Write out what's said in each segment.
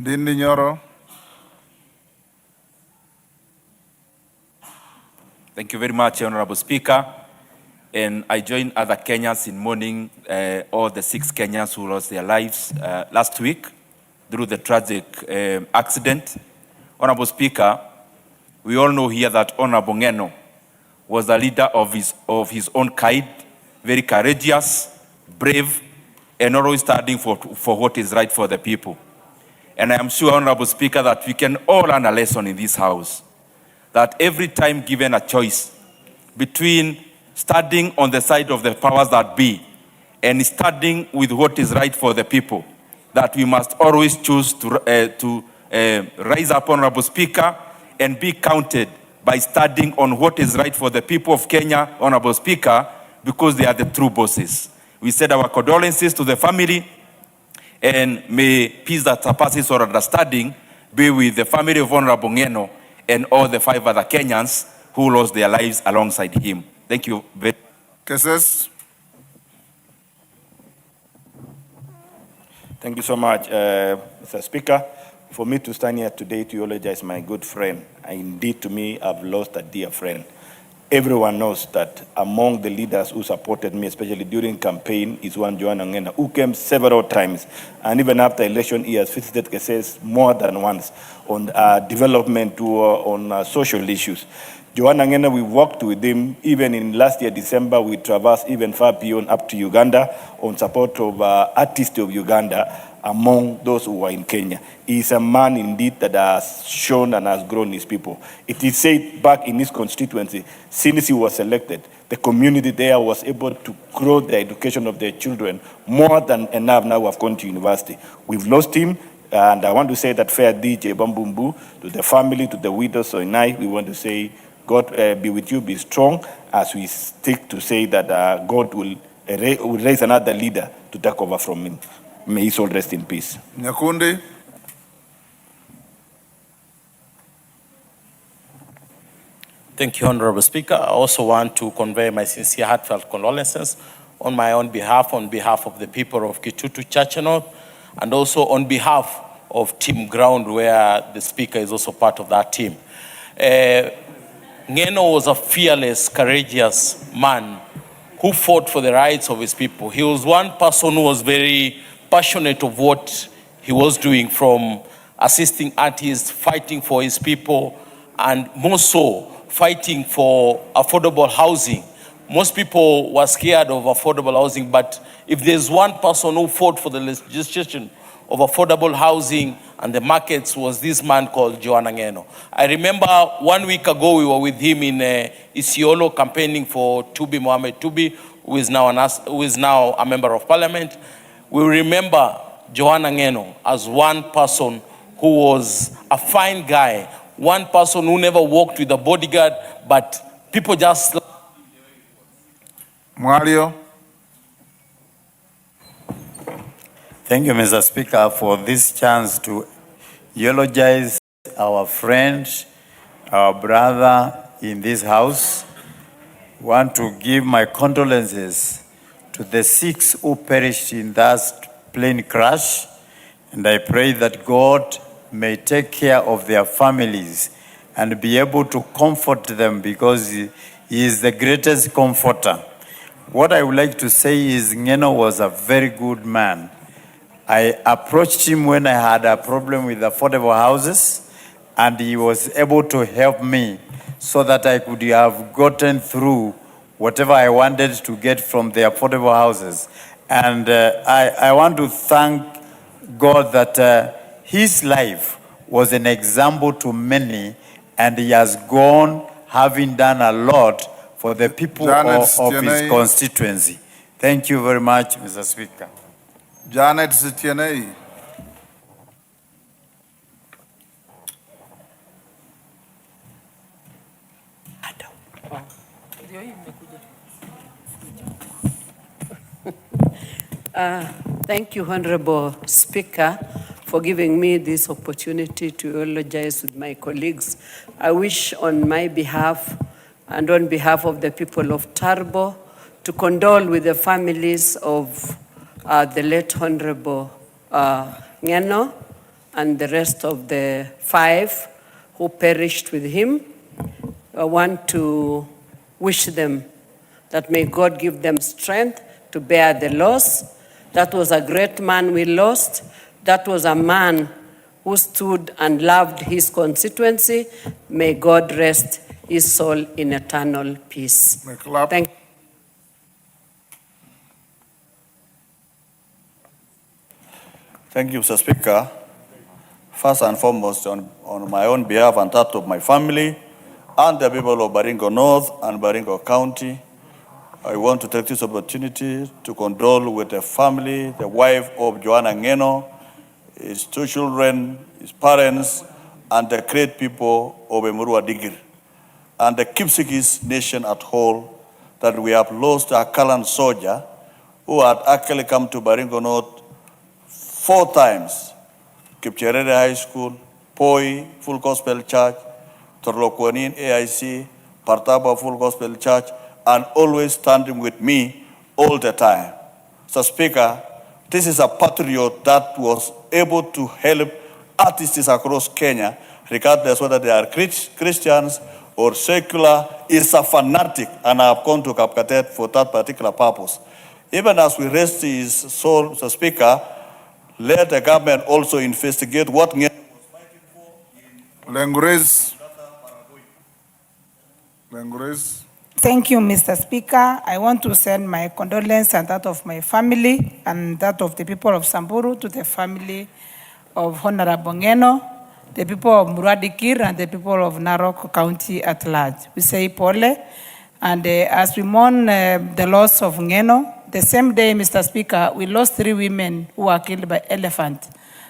Ndindi Nyoro. Thank you very much, Honorable Speaker. And I join other Kenyans in mourning all the 6 Kenyans who lost their lives last week through the tragic accident. Honorable Speaker, we all know here that Honorable Ngeno was a leader of his own kind, very courageous, brave, and always standing for what is right for the people. And I am sure, Honorable Speaker, that we can all learn a lesson in this House, that every time given a choice between standing on the side of the powers that be and standing with what is right for the people, that we must always choose to rise up, Honorable Speaker, and be counted by standing on what is right for the people of Kenya, Honorable Speaker, because they are the true bosses. We said our condolences to the family, and may peace that surpasses all understanding be with the family of Honorable Ngeno and all the 5 other Kenyans who lost their lives alongside him. Thank you very much. Thank you so much, Mr. Speaker. For me to stand here today to eulogize my good friend, indeed to me, I've lost a dear friend. Everyone knows that among the leaders who supported me, especially during campaign, is one Johanna Ngeno, who came several times. And even after election, he has visited Keses more than once on development or on social issues. Johanna Ngeno, we worked with him even in last year, December. We traversed even far beyond up to Uganda on support of artists of Uganda among those who were in Kenya. He is a man indeed that has shown and has grown his people. It is said back in his constituency, since he was elected, the community there was able to grow the education of their children more than enough now who have gone to university. We've lost him, and I want to say that fair DJ Bambumbu, to the family, to the widows, so and I, we want to say, God be with you, be strong, as we stick to say that God will raise another leader to take over from him. May his soul rest in peace. Nyakundi. Thank you, Honorable Speaker. I also want to convey my sincere heartfelt condolences on my own behalf, on behalf of the people of Kitutu Church, and also on behalf of Team Ground, where the Speaker is also part of that team. Ngeno was a fearless, courageous man who fought for the rights of his people. He was one person who was very passionate of what he was doing, from assisting artists, fighting for his people, and more so, fighting for affordable housing. Most people were scared of affordable housing, but if there's one person who fought for the legislation of affordable housing and the markets, was this man called Johanna Ngeno. I remember 1 week ago, we were with him in Isiolo campaigning for Tubi Mohamed Tubi, who is now a member of parliament. We remember Johanna Ngeno as one person who was a fine guy, one person who never walked with a bodyguard, but people just... Mario. Thank you, Mr. Speaker, for this chance to eulogize our friend, our brother in this house. I want to give my condolences to the 6 who perished in that plane crash, and I pray that God may take care of their families and be able to comfort them, because He is the greatest comforter. What I would like to say is Ngeno was a very good man. I approached him when I had a problem with affordable houses, and he was able to help me so that I could have gotten through whatever I wanted to get from the affordable houses. And I want to thank God that his life was an example to many, and he has gone having done a lot for the people of his constituency. Thank you very much, Mr. Speaker. Janet Sitianei. Thank you, Honorable Speaker, for giving me this opportunity to eulogize with my colleagues. I wish on my behalf and on behalf of the people of Turbo to condole with the families of the late Honorable Ngeno, and the rest of the 5 who perished with him. I want to wish them that may God give them strength to bear the loss. That was a great man we lost. That was a man who stood and loved his constituency. May God rest his soul in eternal peace. May clap. Thank you. Thank you, Mr. Speaker. First and foremost, on my own behalf and that of my family and the people of Baringo North and Baringo County, I want to take this opportunity to condole with the family, the wife of Johanna Ngeno, his 2 children, his parents, and the great people of Emurua Digir, and the Kipsigis nation at whole, that we have lost a gallant soldier who had actually come to Baringo North 4 times. Kipcherere High School, Poi, Full Gospel Church, Torlokwanin AIC, Partaba Full Gospel Church, and always standing with me all the time. So Speaker, this is a patriot that was able to help artists across Kenya, regardless whether they are Christians or secular. Is a fanatic, and I have gone to Kapkatet for that particular purpose. Even as we rest his soul, Mr. Speaker, let the government also investigate what Ngeno was fighting for. Lengurez. Thank you, Mr. Speaker. I want to send my condolences and that of my family and that of the people of Samburu to the family of Honorable Ngeno, the people of Muradikir, and the people of Narok County at large. We say Pole, and as we mourn the loss of Ngeno, the same day, Mr. Speaker, we lost 3 women who were killed by elephant.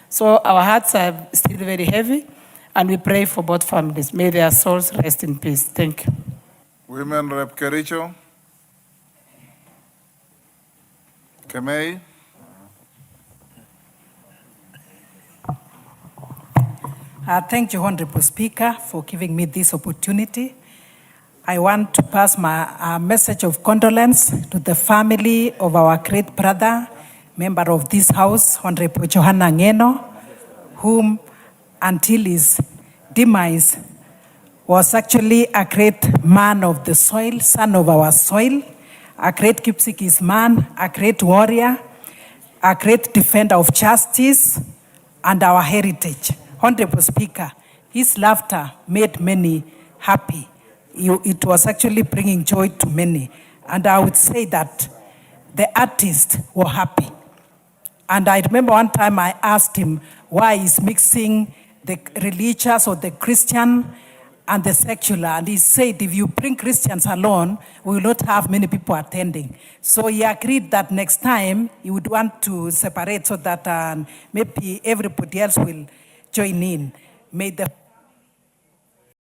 So our hearts are still very heavy, and we pray for both families. May their souls rest in peace. Thank you. Women Rep Kericho. Kemei. Thank you, Honorable Speaker, for giving me this opportunity. I want to pass my message of condolence to the family of our great brother, member of this House, Honorable Johanna Ngeno, whom until his demise was actually a great man of the soil, son of our soil, a great Kipsigis man, a great warrior, a great defender of justice and our heritage. Honorable Speaker, his laughter made many happy. It was actually bringing joy to many. And I would say that the artists were happy. And I remember one time I asked him why he's mixing the religious or the Christian and the secular. And he said, if you bring Christians alone, we will not have many people attending. So he agreed that next time he would want to separate so that maybe everybody else will join in. May the